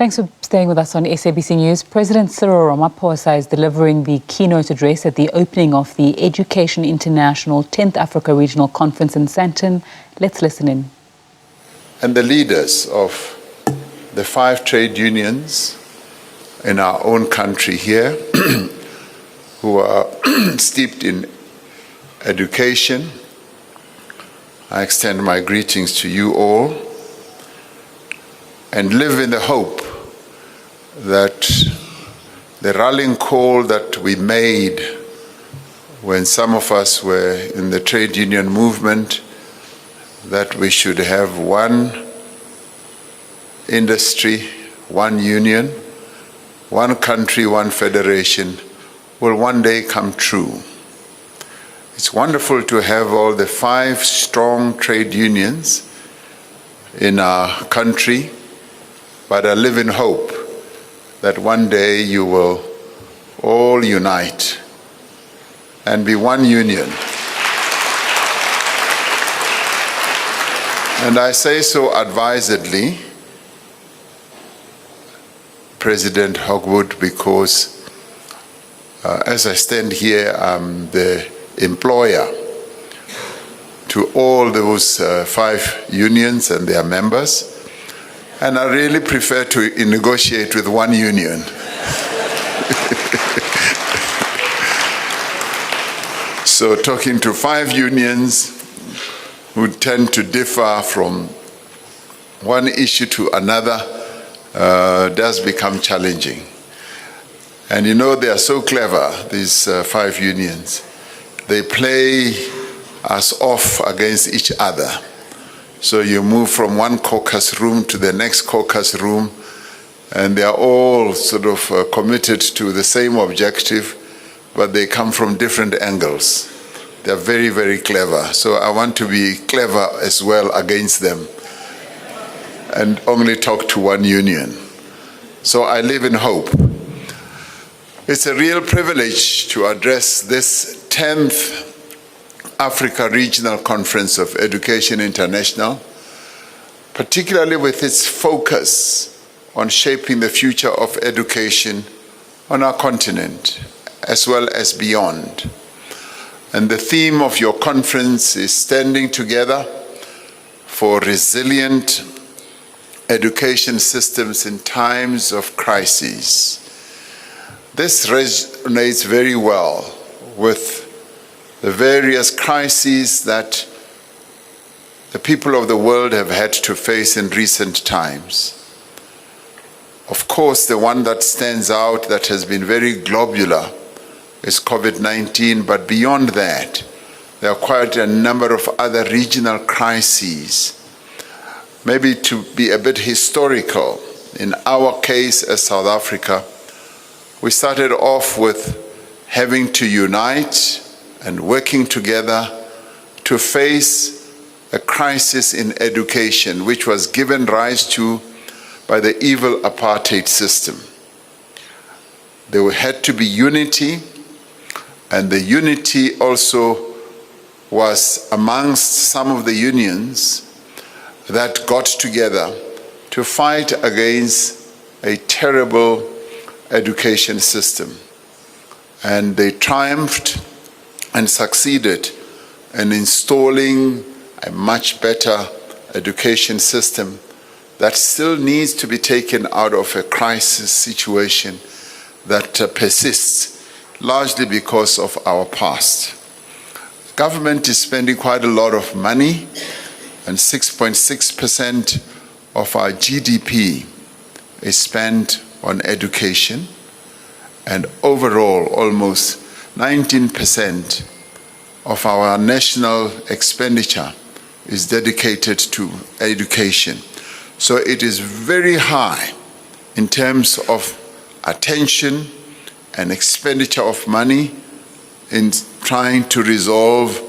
Thanks for staying with us on SABC News. President Cyril Ramaphosa is delivering the keynote address at the opening of the Education International 10th Africa Regional Conference in Sandton. Let's listen in. And the leaders of the 5 trade unions in our own country here who are steeped in education, I extend my greetings to you all and live in the hope that the rallying call that we made when some of us were in the trade union movement, that we should have one industry, one union, one country, one federation, will one day come true. It's wonderful to have all the 5 strong trade unions in our country, but I live in hope that one day you will all unite and be one union. And I say so advisedly, President Hogwood, because as I stand here, I'm the employer to all those 5 unions and their members. And I really prefer to negotiate with one union. So talking to 5 unions who tend to differ from one issue to another does become challenging. And you know, they are so clever, these 5 unions. They play us off against each other. So you move from one caucus room to the next caucus room, and they are all sort of committed to the same objective, but they come from different angles. They are very, very clever. So I want to be clever as well against them and only talk to one union. So I live in hope. It's a real privilege to address this 10th Africa Regional Conference of Education International, particularly with its focus on shaping the future of education on our continent, as well as beyond. And the theme of your conference is Standing Together for Resilient Education Systems in Times of Crises. This resonates very well with the various crises that the people of the world have had to face in recent times. Of course, the one that stands out that has been very globular is COVID-19, but beyond that, there are quite a number of other regional crises. Maybe to be a bit historical, in our case as South Africa, we started off with having to unite and working together to face a crisis in education, which was given rise to by the evil apartheid system. There had to be unity, and the unity also was amongst some of the unions that got together to fight against a terrible education system. And they triumphed and succeeded in installing a much better education system that still needs to be taken out of a crisis situation that persists, largely because of our past. Government is spending quite a lot of money, and 6.6% of our GDP is spent on education, and overall almost 19% of our national expenditure is dedicated to education. So it is very high in terms of attention and expenditure of money in trying to resolve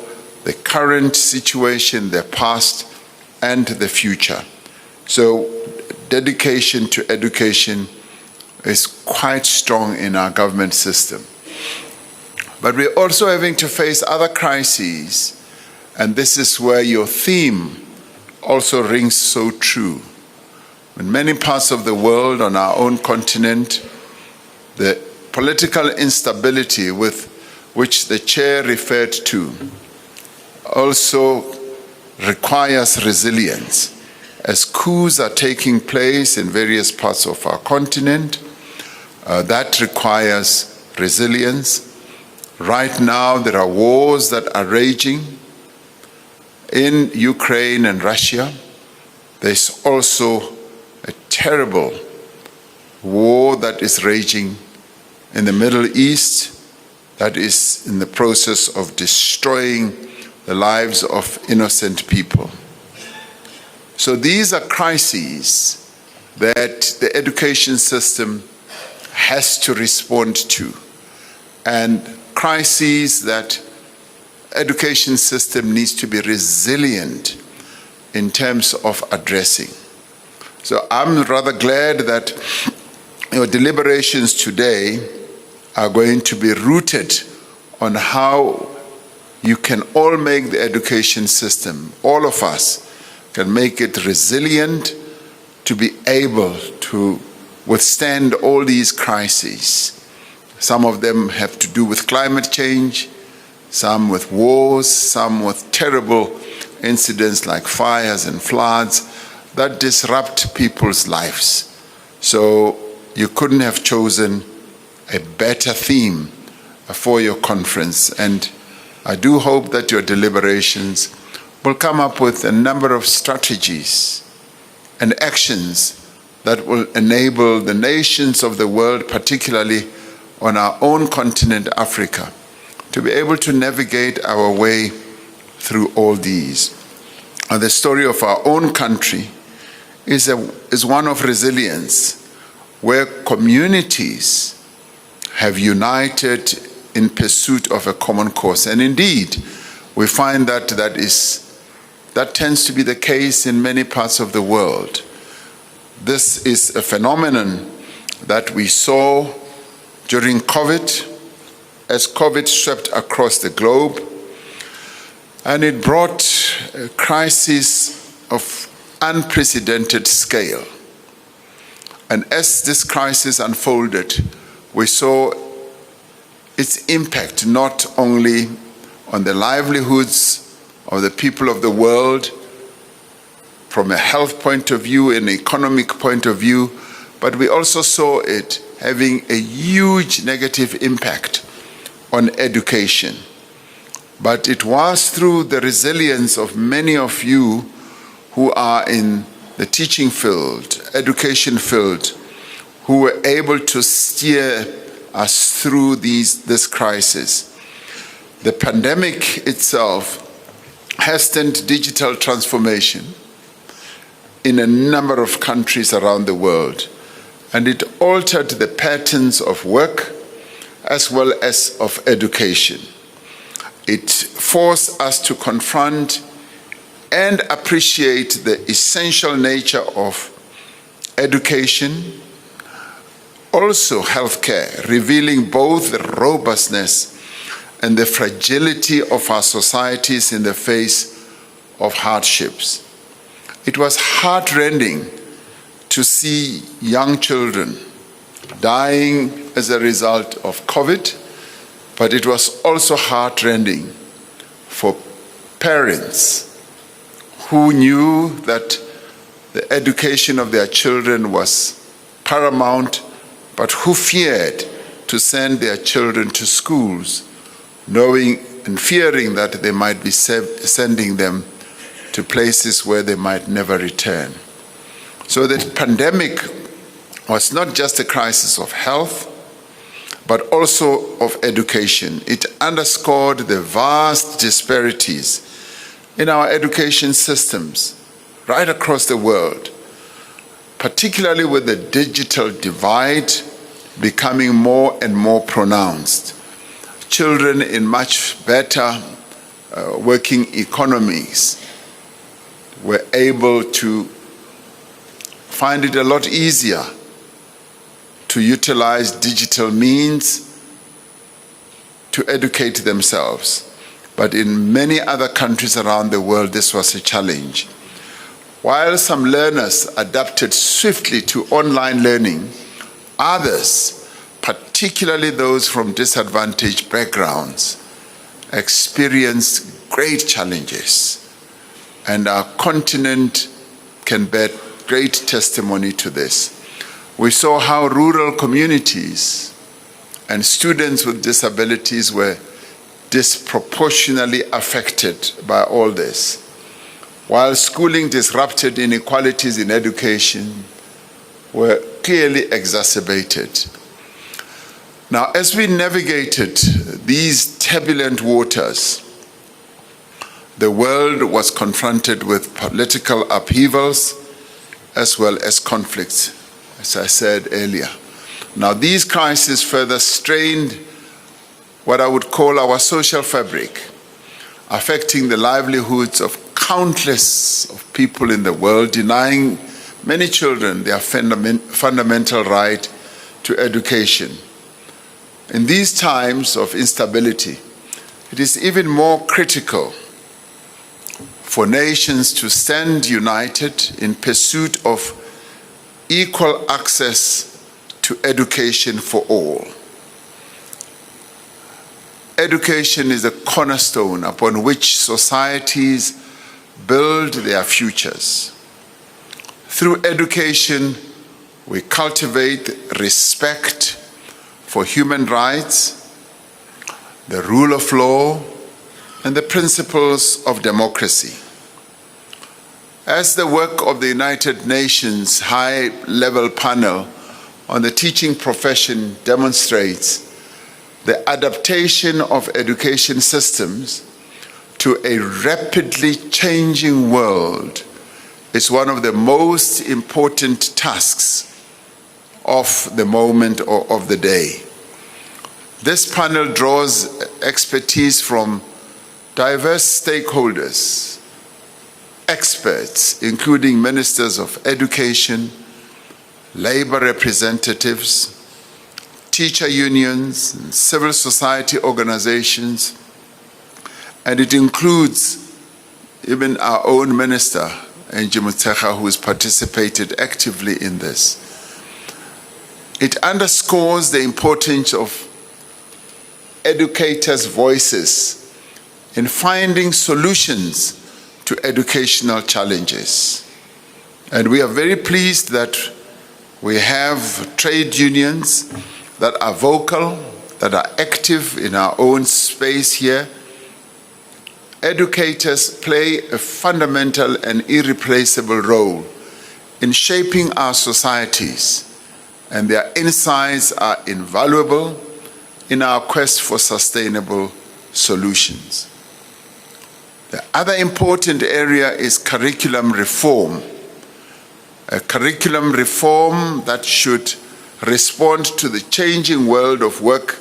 the current situation, the past, and the future. So dedication to education is quite strong in our government system. But we're also having to face other crises, and this is where your theme also rings so true. In many parts of the world, on our own continent, the political instability with which the chair referred to also requires resilience. As coups are taking place in various parts of our continent, that requires resilience. Right now, there are wars that are raging in Ukraine and Russia. There's also a terrible war that is raging in the Middle East that is in the process of destroying the lives of innocent people. So these are crises that the education system has to respond to, and crises that education system needs to be resilient in terms of addressing. So I'm rather glad that your deliberations today are going to be rooted on how you can all make the education system, all of us, can make it resilient to be able to withstand all these crises. Some of them have to do with climate change, some with wars, some with terrible incidents like fires and floods that disrupt people's lives. So you couldn't have chosen a better theme for your conference, and I do hope that your deliberations will come up with a number of strategies and actions that will enable the nations of the world, particularly on our own continent, Africa, to be able to navigate our way through all these. And the story of our own country is one of resilience, where communities have united in pursuit of a common cause. And indeed, we find that that tends to be the case in many parts of the world. This is a phenomenon that we saw during COVID, as COVID swept across the globe, and it brought a crisis of unprecedented scale. And as this crisis unfolded, we saw its impact not only on the livelihoods of the people of the world from a health point of view, an economic point of view, but we also saw it having a huge negative impact on education. But it was through the resilience of many of you who are in the teaching field, education field, who were able to steer us through this crisis. The pandemic itself hastened digital transformation in a number of countries around the world, and it altered the patterns of work as well as of education. It forced us to confront and appreciate the essential nature of education, also healthcare, revealing both the robustness and the fragility of our societies in the face of hardships. It was heartrending to see young children dying as a result of COVID, but it was also heartrending for parents who knew that the education of their children was paramount, but who feared to send their children to schools, knowing and fearing that they might be sending them to places where they might never return. So the pandemic was not just a crisis of health, but also of education. It underscored the vast disparities in our education systems right across the world, particularly with the digital divide becoming more and more pronounced. Children in much better working economies were able to find it a lot easier to utilize digital means to educate themselves. But in many other countries around the world, this was a challenge. While some learners adapted swiftly to online learning, others, particularly those from disadvantaged backgrounds, experienced great challenges, and our continent can bear great testimony to this. We saw how rural communities and students with disabilities were disproportionately affected by all this, while schooling disrupted inequalities in education were clearly exacerbated. Now, as we navigated these turbulent waters, the world was confronted with political upheavals as well as conflicts, as I said earlier. Now, these crises further strained what I would call our social fabric, affecting the livelihoods of countless of people in the world, denying many children their fundamental right to education. In these times of instability, it is even more critical for nations to stand united in pursuit of equal access to education for all. Education is a cornerstone upon which societies build their futures. Through education, we cultivate respect for human rights, the rule of law, and the principles of democracy. As the work of the United Nations High-Level Panel on the Teaching Profession demonstrates, the adaptation of education systems to a rapidly changing world is one of the most important tasks of the moment or of the day. This panel draws expertise from diverse stakeholders, experts, including ministers of education, labor representatives, teacher unions, and civil society organizations, and it includes even our own minister, Angie Motshekga, who has participated actively in this. It underscores the importance of educators' voices in finding solutions to educational challenges. And we are very pleased that we have trade unions that are vocal, that are active in our own space here. Educators play a fundamental and irreplaceable role in shaping our societies, and their insights are invaluable in our quest for sustainable solutions. The other important area is curriculum reform. A curriculum reform that should respond to the changing world of work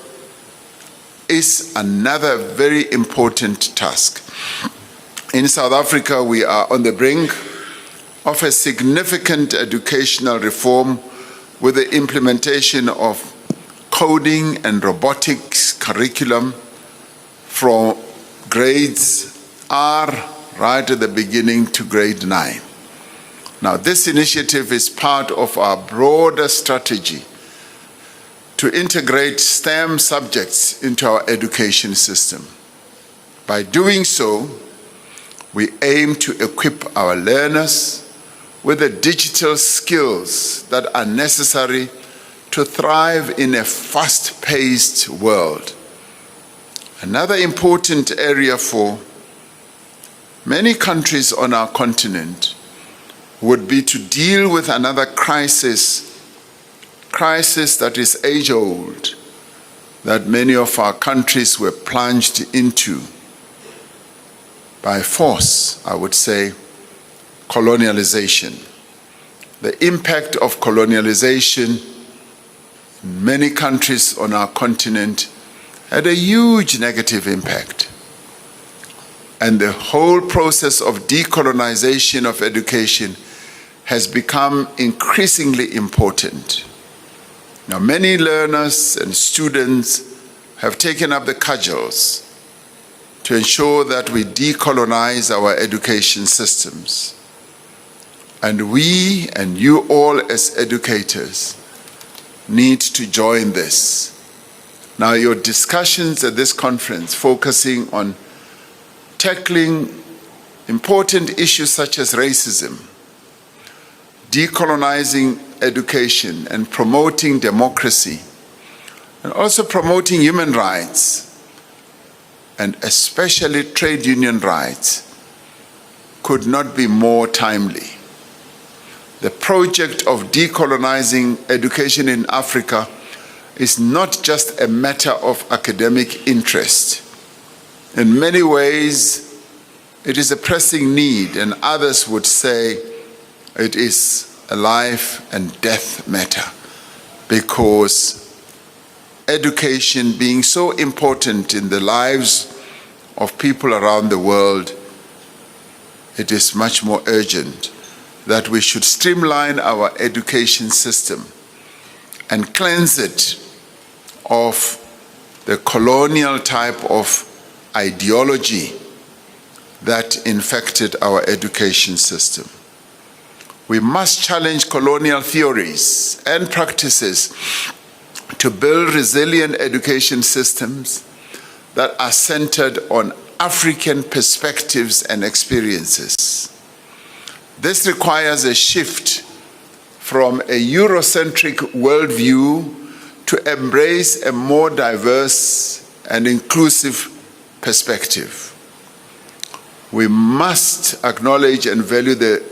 is another very important task. In South Africa, we are on the brink of a significant educational reform with the implementation of coding and robotics curriculum from grades R right at the beginning to grade 9. Now, this initiative is part of our broader strategy to integrate STEM subjects into our education system. By doing so, we aim to equip our learners with the digital skills that are necessary to thrive in a fast-paced world. Another important area for many countries on our continent would be to deal with another crisis that is age-old, that many of our countries were plunged into by force, I would say, colonialization. The impact of colonialization in many countries on our continent had a huge negative impact. And the whole process of decolonization of education has become increasingly important. Now, many learners and students have taken up the cudgels to ensure that we decolonize our education systems. And we and you all as educators need to join this. Now, your discussions at this conference focusing on tackling important issues such as racism, decolonizing education, and promoting democracy, and also promoting human rights, and especially trade union rights, could not be more timely. The project of decolonizing education in Africa is not just a matter of academic interest. In many ways, it is a pressing need, and others would say it is a life and death matter, because education being so important in the lives of people around the world, it is much more urgent that we should streamline our education system and cleanse it of the colonial type of ideology that infected our education system. We must challenge colonial theories and practices to build resilient education systems that are centered on African perspectives and experiences. This requires a shift from a Eurocentric worldview to embrace a more diverse and inclusive perspective. We must acknowledge and value the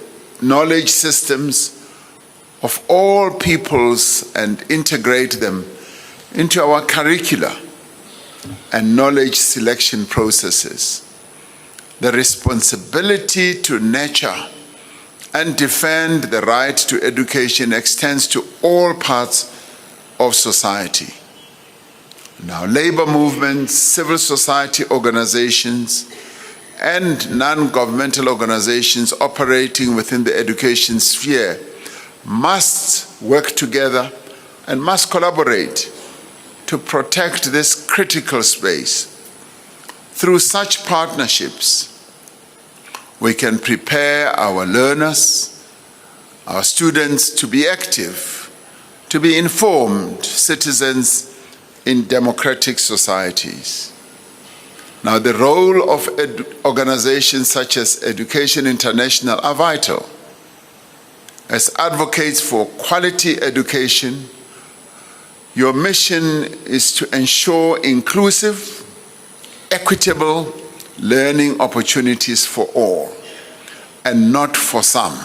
knowledge systems of all peoples and integrate them into our curricula and knowledge selection processes. The responsibility to nurture and defend the right to education extends to all parts of society. Now, labor movements, civil society organizations, and non-governmental organizations operating within the education sphere must work together and must collaborate to protect this critical space. Through such partnerships, we can prepare our learners, our students to be active, to be informed citizens in democratic societies. Now, the role of organizations such as Education International are vital. As advocates for quality education, your mission is to ensure inclusive, equitable learning opportunities for all, and not for some.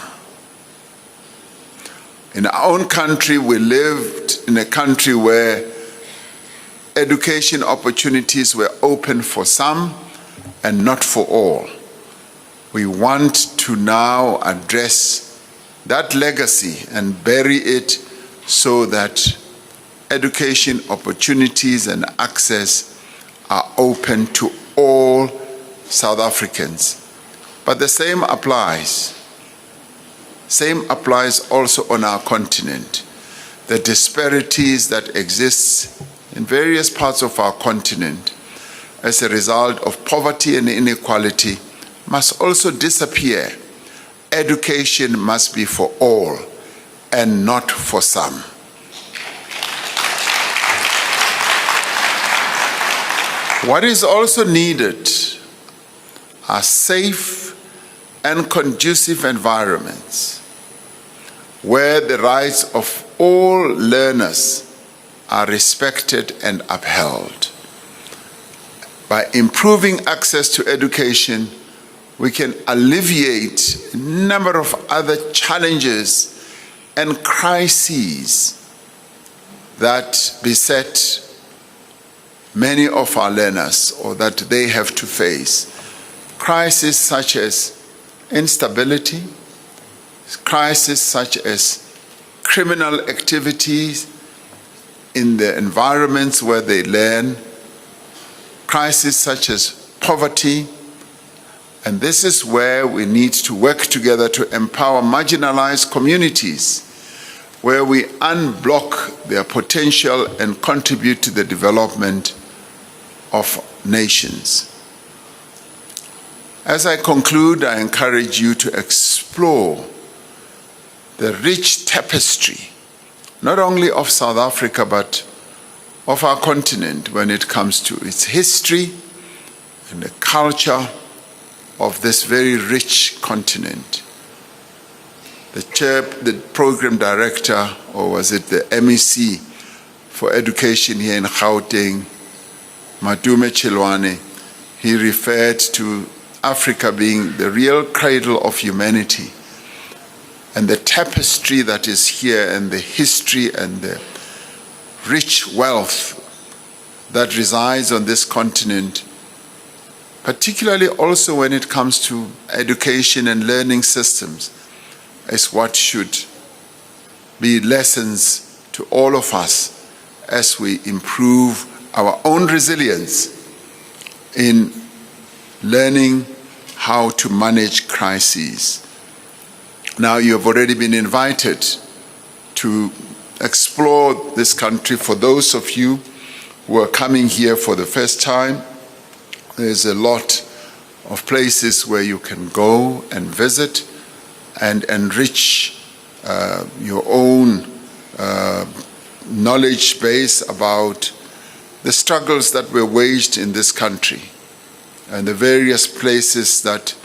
In our own country, we lived in a country where education opportunities were open for some and not for all. We want to now address that legacy and bury it so that education opportunities and access are open to all South Africans. But the same applies. Same applies also on our continent. The disparities that exist in various parts of our continent as a result of poverty and inequality must also disappear. Education must be for all and not for some. What is also needed are safe and conducive environments where the rights of all learners are respected and upheld. By improving access to education, we can alleviate a number of other challenges and crises that beset many of our learners or that they have to face. Crises such as instability, crises such as criminal activities in the environments where they learn, crises such as poverty, and this is where we need to work together to empower marginalized communities, where we unblock their potential and contribute to the development of nations. As I conclude, I encourage you to explore the rich tapestry, not only of South Africa, but of our continent when it comes to its history and the culture of this very rich continent. The program director, or was it the MEC for education here in Gauteng, Madume Chilwane, he referred to Africa being the real cradle of humanity. And the tapestry that is here, and the history and the rich wealth that resides on this continent, particularly also when it comes to education and learning systems, is what should be lessons to all of us as we improve our own resilience in learning how to manage crises. Now, you have already been invited to explore this country. For those of you who are coming here for the first time, there's a lot of places where you can go and visit and enrich your own knowledge base about the struggles that were waged in this country and the various places that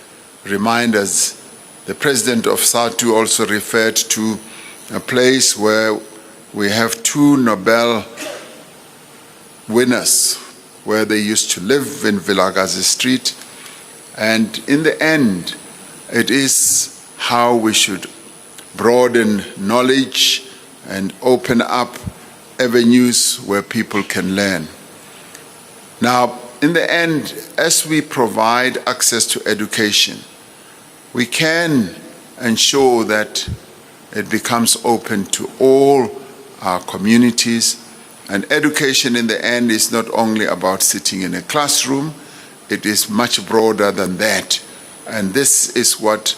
remind us. The president of SADC also referred to a place where we have 2 Nobel winners, where they used to live in Vilakazi Street. And in the end, it is how we should broaden knowledge and open up avenues where people can learn. Now, in the end, as we provide access to education, we can ensure that it becomes open to all our communities. And education in the end is not only about sitting in a classroom, it is much broader than that. And this is what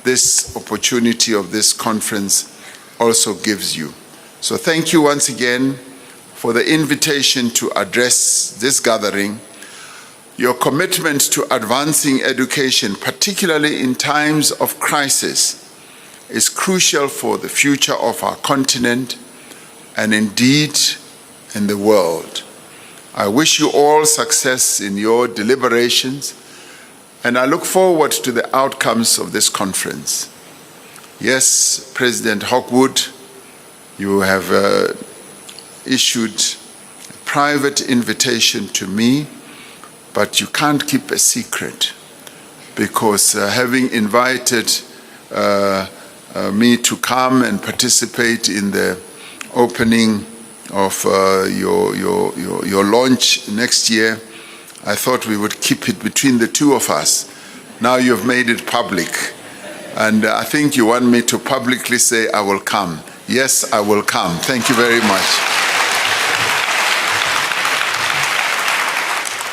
this opportunity of this conference also gives you. So thank you once again for the invitation to address this gathering. Your commitment to advancing education, particularly in times of crisis, is crucial for the future of our continent and indeed in the world. I wish you all success in your deliberations, and I look forward to the outcomes of this conference. Yes, President Hawkwood, you have issued a private invitation to me, but you can't keep a secret, because having invited me to come and participate in the opening of your launch next year, I thought we would keep it between the two of us. Now you've made it public, and I think you want me to publicly say I will come. Yes, I will come. Thank you very much.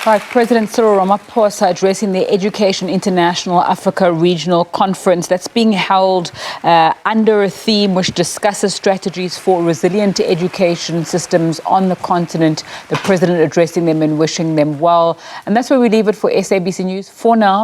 Right, President Cyril Ramaphosa addressing the Education International Africa Regional Conference that's being held under a theme which discusses strategies for resilient education systems on the continent. The President addressing them and wishing them well. And that's where we leave it for SABC News for now.